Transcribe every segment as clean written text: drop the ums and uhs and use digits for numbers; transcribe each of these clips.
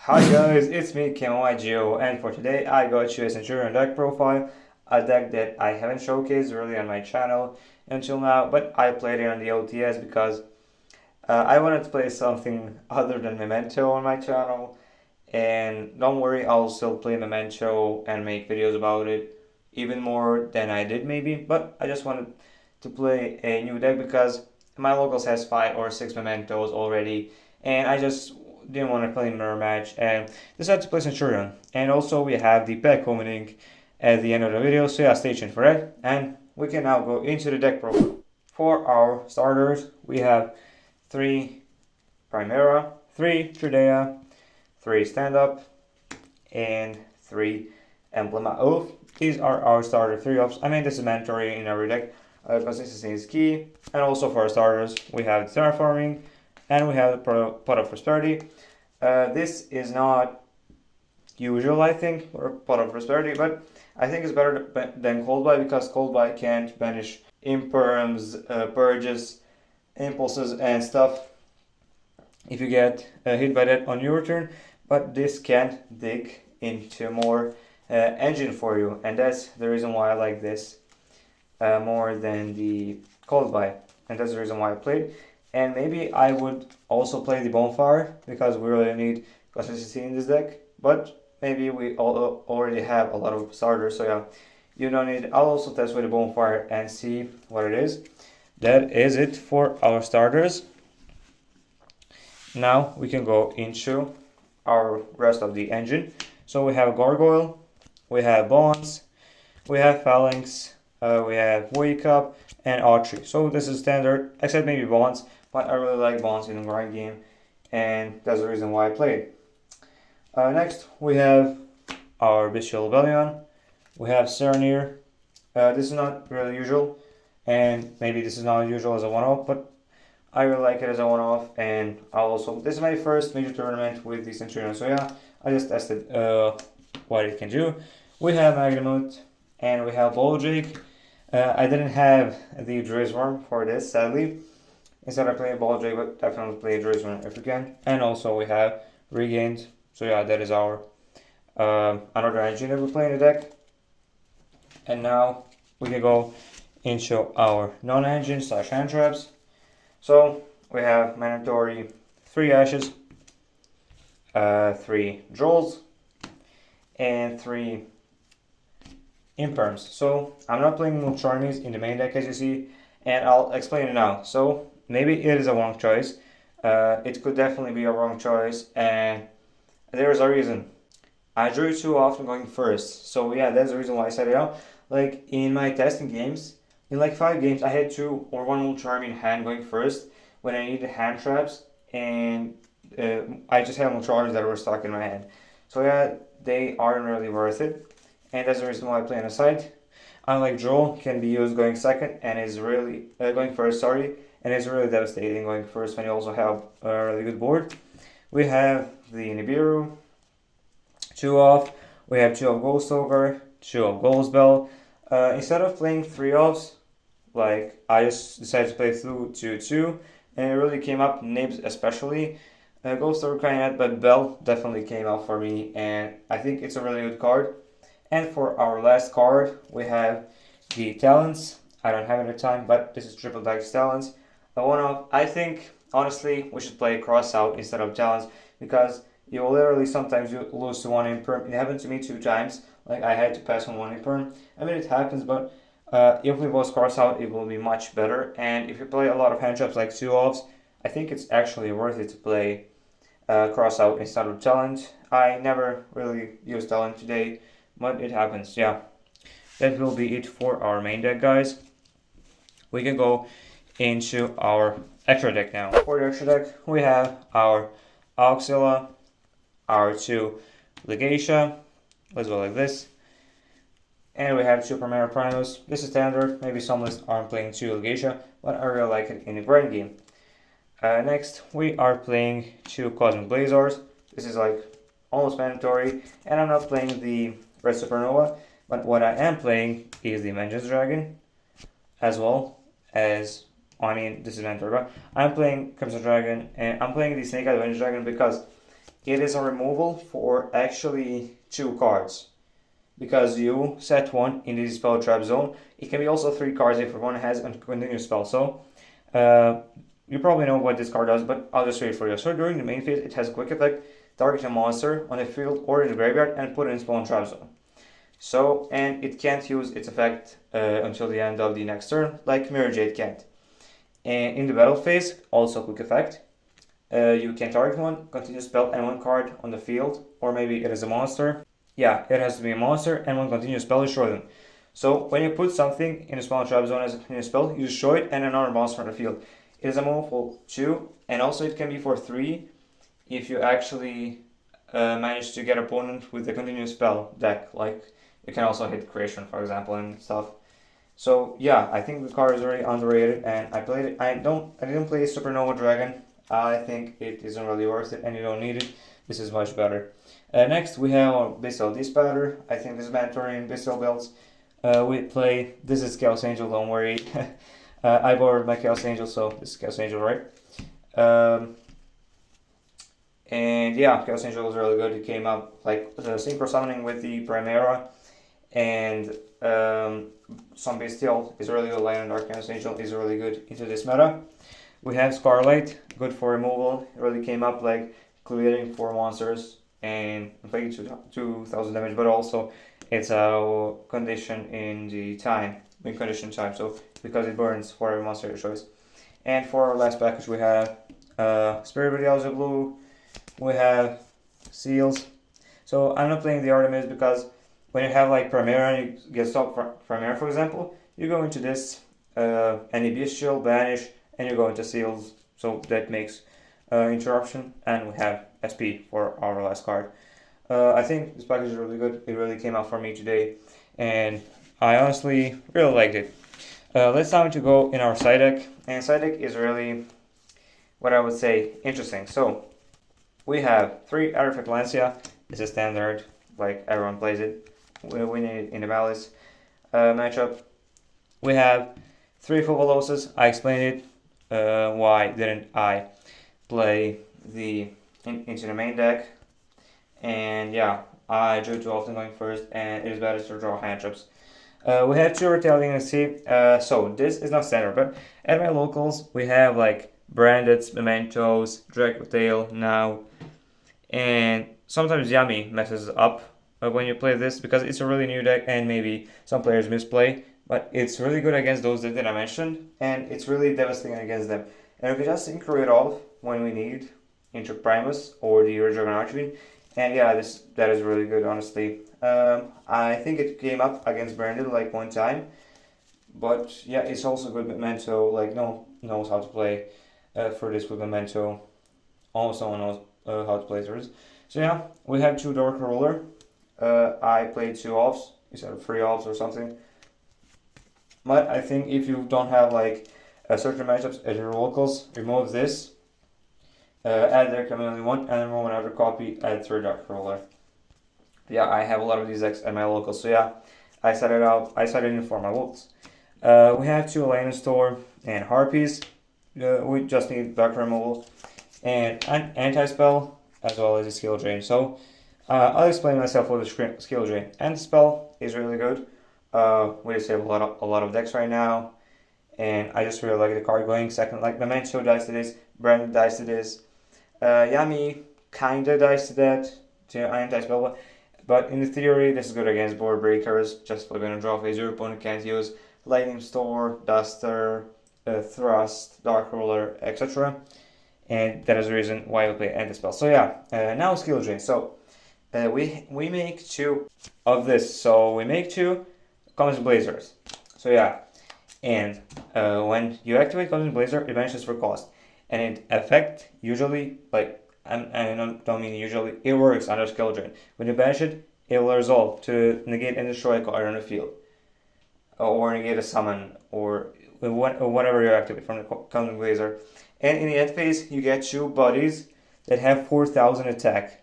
Hi guys, it's me Kema-YGO, and for today I got you a Centur-Ion deck profile, a deck that I haven't showcased really on my channel until now, but I played it on the OTS because I wanted to play something other than Memento on my channel, and don't worry, I'll still play Memento and make videos about it even more than I did maybe, but I just wanted to play a new deck because my locals has 5 or 6 Mementos already, and I just didn't want to play mirror match and decided to play Centurion. And also we have the pack opening at the end of the video, so yeah, stay tuned for that. And we can now go into the deck profile. For our starters, we have 3 Primera, 3 Tridea, 3 Stand Up, and 3 Emblema Oath. These are our starter 3-ups. I mean, this is mandatory in every deck. Consistency is key. And also for our starters, we have Terraforming, and we have the Pot of Prosperity. This is not usual, I think, for Pot of Prosperity, but I think it's better than Cold Buy because Cold Buy can't banish imperms, purges, impulses, and stuff if you get hit by that on your turn, but this can dig into more engine for you, and that's the reason why I like this more than the Cold Buy, and that's the reason why I played. And maybe I would also play the Bonfire because we really need consistency in this deck. But maybe we already have a lot of starters, so yeah, you don't need. I'll also test with the Bonfire and see what it is. That is it for our starters. Now we can go into our rest of the engine. So we have Gargoyle, we have Bonds, we have Phalanx, we have Wake Up, and Archery. So this is standard, except maybe Bonds. But I really like Bonds in the grind game, and that's the reason why I played. Next, we have our Bestial Rebellion. We have Serenir. This is not really usual, and maybe this is not usual as a one-off, but I really like it as a one-off, and this is my first major tournament with the Centurion, so yeah, I just tested what it can do. We have Magnamut, and we have Balldrake. I didn't have the Drizzworm for this, sadly. Instead I play Balldrake, but definitely play Drizzworm if you can. And also we have Regained. So yeah, that is our another engine that we play in the deck. And now we can go into our non-engine / hand traps. So we have mandatory 3 Ashes, 3 Drolls, and 3 Imperms. So I'm not playing Mulcharmies in the main deck as you see, and I'll explain it now. So maybe it is a wrong choice. It could definitely be a wrong choice, and there is a reason. I drew too often going first. So yeah, that's the reason why I set it out. Like in my testing games, in like 5 games, I had 2 or 1 Mulcharmy in hand going first when I needed hand traps, and I just had Mulcharmies that were stuck in my hand. So yeah, they aren't really worth it, and that's the reason why I play on the side. Unlike Droll, can be used going second and is really going first. Sorry. And it's really devastating going first when you also have a really good board. We have the Nibiru, 2 off. We have 2 of Ghost Ogre, 2 of Ghost Bell. Instead of playing 3 offs, like I just decided to play through 2-2, and it really came up, Nibs especially. Ghost Ogre kind of, but Bell definitely came out for me, and I think it's a really good card. And for our last card, we have the Talents. I don't have any time, but this is Triple Dice Talents. One-off. I think honestly we should play cross out instead of Talents because you will literally sometimes you lose to 1 imperm. It happened to me 2 times. Like I had to pass on 1 imperm. I mean it happens, but if we both cross out, it will be much better. And if you play a lot of hand traps like 2 offs, I think it's actually worth it to play cross out instead of Talent. I never really used Talent today, but it happens. Yeah, that will be it for our main deck, guys. We can go into our extra deck now. For the extra deck, we have our Auxilla, our 2 Legacia, let's go like this, and we have 2 Primera Prinos. This is standard, maybe some lists aren't playing 2 Legacia, but I really like it in the grind game. Next, we are playing 2 Cosmic Blazars. This is like almost mandatory, and I'm not playing the Red Supernova, but what I am playing is the Vengeance Dragon, as well as this is mandatory, but I'm playing Crimson Dragon, and I'm playing the Snake Eyed Vengeance Dragon because it is a removal for actually 2 cards. Because you set 1 in the spell trap zone. It can be also 3 cards if one has a continuous spell. So you probably know what this card does, but I'll just read it for you. So during the main phase, it has a quick effect. Target a monster on the field or in the graveyard and put it in spawn trap zone. So, and it can't use its effect until the end of the next turn, like Mirror Jade can't. And in the battle phase, also quick effect. You can target one, continuous spell, and 1 card on the field, or maybe it is a monster. Yeah, it has to be a monster, and 1 continuous spell, destroy them. So when you put something in a spawn trap zone as a continuous spell, you destroy it and another monster on the field. It is a move for 2, and also it can be for 3 if you actually manage to get opponent with a continuous spell deck. Like you can also hit creation, for example, and stuff. So yeah, I think the card is very underrated, and I played it. I didn't play Supernova Dragon. I think it isn't really worth it, and you don't need it. This is much better. Next, we have our Bestial Dispatter. I think this is mandatory in Bestial builds. We play, this is Chaos Angel, don't worry. I borrowed my Chaos Angel, so this is Chaos Angel, right? And yeah, Chaos Angel was really good. It came up like synchro summoning with the Primera, and some Bestial is really good. Light and Dark Chaos Angel is really good into this meta. We have Scarlet, good for removal. It really came up like clearing 4 monsters and inflicting 2000 damage, but also it's a condition in the time, win condition time, so because it burns for every monster of choice. And for our last package, we have Spirit of the Elder Blue, we have Seals. So I'm not playing the Artemis because when you have like Primera and you get stopped from Primera, for example, you go into this any Bestial, Banish, and you go into Seals, so that makes interruption, and we have SP for our last card. I think this package is really good. It really came out for me today, and I honestly really liked it. Let's now to go in our side deck, and side deck is really, what I would say, interesting. So we have 3 Artifact Lancia. It's a standard, like everyone plays it. We need it in the Malice matchup. We have 3 Fuvoloses. I explained it. Why didn't I play into the main deck? And yeah, I drew too often going first, and it is better to draw hand traps. We have 2 Retailing and see. So this is not standard, but at my locals we have like Branded, Mementos, Draco Tail now, and sometimes Yami messes up when you play this because it's a really new deck and maybe some players misplay, but it's really good against those that I mentioned, and it's really devastating against them. And we can just synchro it off when we need into Primus or the Eurodragon Archfiend. And yeah, that is really good, honestly. I think it came up against Brandon like 1 time, but yeah, it's also good. Memento, like knows how to play for this with Memento. Almost no one knows how to play this. So yeah, we have 2 Dark Ruler. I played 2 offs instead of 3 offs or something. But I think if you don't have like certain matchups at your locals, remove this. Add their Chameleon 1 and remove another copy, add 3 Dark Ruler. Yeah, I have a lot of these decks at my locals, so yeah, I set it in for my wolves. We have 2 Elena Store and Harpies. We just need Dark Removal and an Anti-Spell as well as a Skill Drain. So I'll explain myself with the Skill Drain. Anti-Spell is really good. We just have a lot of decks right now, and I just really like the card going second. Like Memento dies to this, Brandon dies to this. Yami kinda dies to that, to Anti-Spell, but in the theory this is good against board breakers. Just flipping a draw phase, your opponent can't use Lightning Store, Duster, Thrust, Dark Ruler, etc. And that is the reason why we play Anti-Spell. So yeah, now Skill Drain. So we make 2 of this. So we make 2 Cosmic Blazers. So yeah, and when you activate Cosmic Blazer, it vanishes for cost. And it effect usually, like, I don't mean usually, it works under Skill Drain. When you banish it, it will resolve to negate and destroy a card on the field. Or negate a summon, or whatever you activate from the Cosmic Blazer. And in the end phase, you get 2 bodies that have 4000 attack.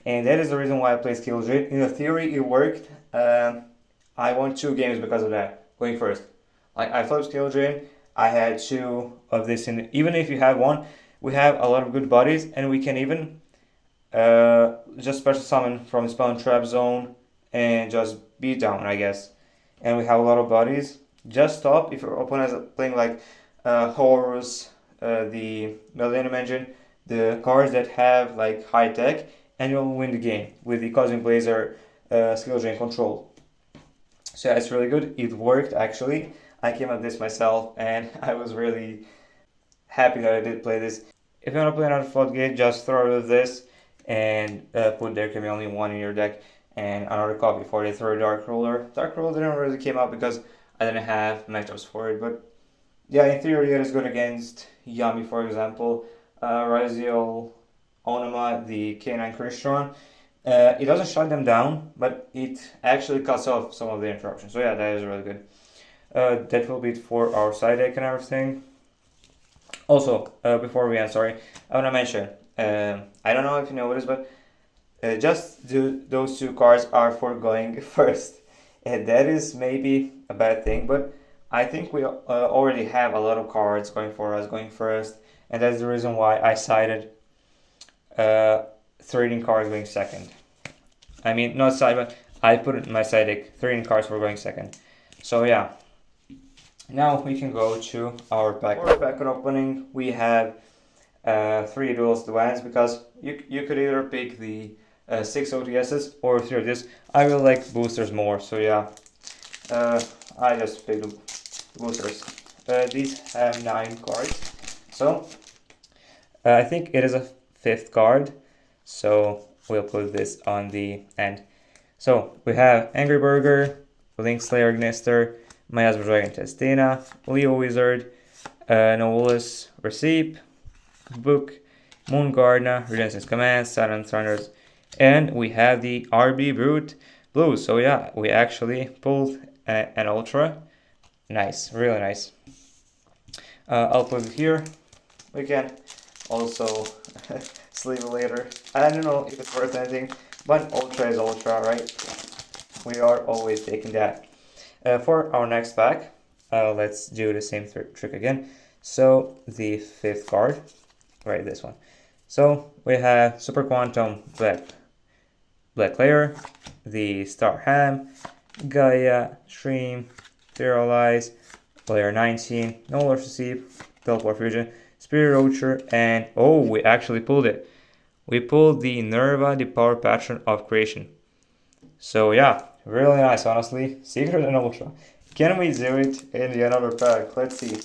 And that is the reason why I play Skill Drain. In the theory, it worked. I won 2 games because of that, going first. Like, I flipped Skill Drain. I had 2 of this in. Even if you have 1, we have a lot of good bodies, and we can even just special summon from spawn trap zone and just beat down, I guess. And we have a lot of bodies. Just stop if your opponent is playing like Horus, the Millennium Engine, the cards that have like high tech, and you'll win the game with the Cosmic Blazer skill drain control. So yeah, it's really good. It worked actually. I came up with this myself and I was really happy that I did play this. If you want to play another floodgate, just throw it with this and put there can be only one in your deck and another copy for the third Dark Roller. Dark Roller didn't really came out because I didn't have matchups for it, but yeah, in theory it is good against Yami, for example. Raziel, Onoma, the K9 Christian. It doesn't shut them down, but it actually cuts off some of the interruptions. So yeah, that is really good. That will be it for our side deck and everything. Also, before we end, sorry, I want to mention, I don't know if you know this, but those two cards are for going first. And that is maybe a bad thing, but I think we already have a lot of cards going for us going first, and that's the reason why I cited 13 cards going second. I mean, not side, but I put it in my side deck 13 cards for going second. So yeah, now we can go to our pack. For pack opening, we have 3 duels to advance because you could either pick the 6 OTSs or 3 of this. I will like boosters more, so yeah, I just picked the boosters. These have 9 cards, so I think it is a 5th card, so we'll put this on the end. So we have Angry Burger, Link Slayer Gnister, Miasma Dragon Testina, Leo Wizard, Novelus Receipt, Book, Moon Gardener, Renaissance Command, Silent Thunders, and we have the RB Brute Blue. So yeah, we actually pulled an Ultra. Nice, really nice. I'll put it here. We can also sleeve it later. I don't know if it's worth anything, but Ultra is Ultra, right? We are always taking that. For our next pack, let's do the same trick again. So the 5th card, right, this one. So we have Super Quantum Black Layer, the Star Ham, Gaia, Stream, Theorize, Layer 19, Nolar Receipt, Teleport Fusion, Spirit Roacher, and oh, we actually pulled it. We pulled the Nerva, the Power Patron of Creation. So yeah, really nice, honestly. Secret and Ultra. Can we do it in the another pack? Let's see.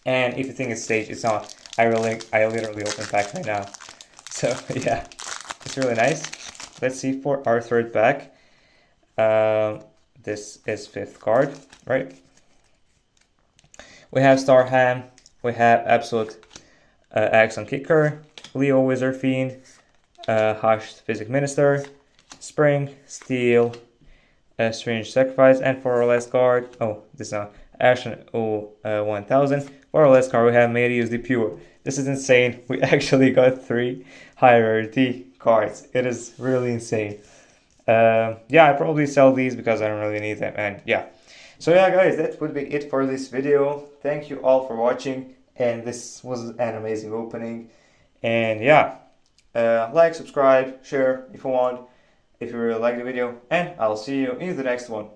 And if you think it's staged, it's not. I literally open pack right now. So yeah, it's really nice. Let's see for our 3rd pack. This is 5th card, right? We have Star Ham. We have Absolute Axon Kicker, Leo Wizard Fiend, Hushed Physic Minister, Spring, Steel, Strange Sacrifice, and for our last card, oh, this is not Ashen 1000. For our last card, we have Made Use the Pure. This is insane. We actually got 3 high rarity cards. It is really insane. Yeah, I probably sell these because I don't really need them, and yeah. So yeah, guys, that would be it for this video. Thank you all for watching, and this was an amazing opening. And yeah, like, subscribe, share if you want, if you really like the video, and I'll see you in the next one.